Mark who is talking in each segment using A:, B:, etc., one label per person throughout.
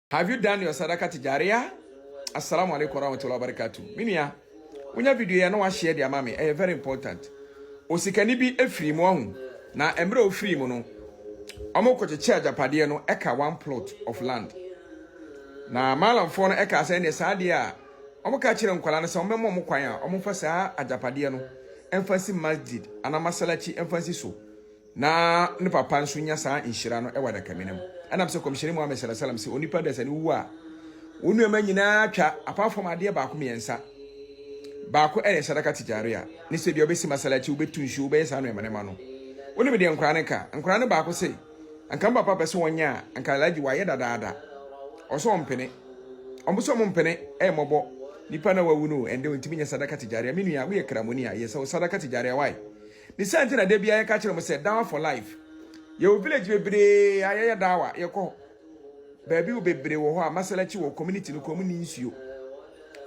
A: Have you done your sadaka tijaria? Assalamu alaikum warahmatullahi wabarakatuh. Minia, unya video ya no wa share dia mama very important. Osikani bi efiri mu ahu na emre ofiri mu no. Omo kocheche ajapade no eka one plot of land. Na malamfo no eka say ne saade a omo ka kire nkwala no say omemo mo kwan a omo fa saa ajapade no emfasi masjid ana masalachi emfasi so. Na ne papa nso nya saa inhira no ewa da kamenem. Anam se komisheni Muhammad sallallahu alaihi wasallam se onipa da sani wu a wonu ema nyina atwa apart from ade ba ko miensa ba ko ene sadaka tijaria ni se bi obesi masalachi ubetu nsu ube sa no emanema no wonu me de nkra ne ka nkra ne ba ko se anka papa pese wonya anka laji waye dadaada oso ompene ombuso ompene mobo nipa na wawu no ende ontimi nya sadaka tijaria minu ya we kramoni a ye se sadaka tijaria why ni santi na de bia ye ka kire mo se down for life ye village bebre ayaya dawa ye ko baby wo bebre wo ho a masalachi wo community no community nsuo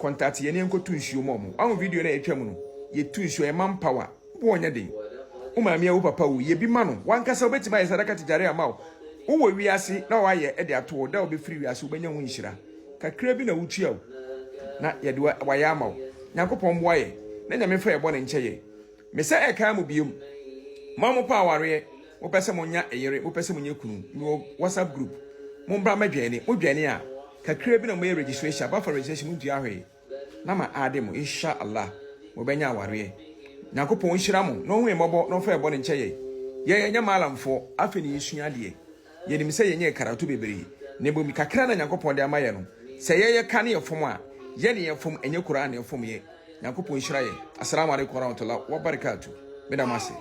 A: contact ye ne nkotu nsuo mo awu video na etwa mu no ye tu nsuo e manpower wo nya den wo maami a wo papa wo ye bi ma no wankasa obetima ye sadaka tijare ama wo wo wiase na wa ye e de ato da obe free wiase wo benya ho nhira kakra bi na wutua wo na ye de wa ya ama wo Nyankopon mo ye na nya me fa ye bo ne nche ye me se e ka mu biom mamo pa aware mo pese mo nya eyere mo pese mo nya kunu no WhatsApp group mo mbra madwane mo dwane a kakra bi na mo registration ba for registration mo dua hwe na ma ade mo inshallah mo benya aware Nyankopon nhira mo no hu emobo no fa ebo ne nche ye nya malamfo afi ne yesua de ye nim se ye nya karatu bebre ne bo mi kakra na Nyankopon de amaye no se ye ka ne yefom a ye ne yefom enye Quran ne yefom ye Nyankopon nhira ye. Assalamu alaikum warahmatullahi wabarakatuh. Bedamase.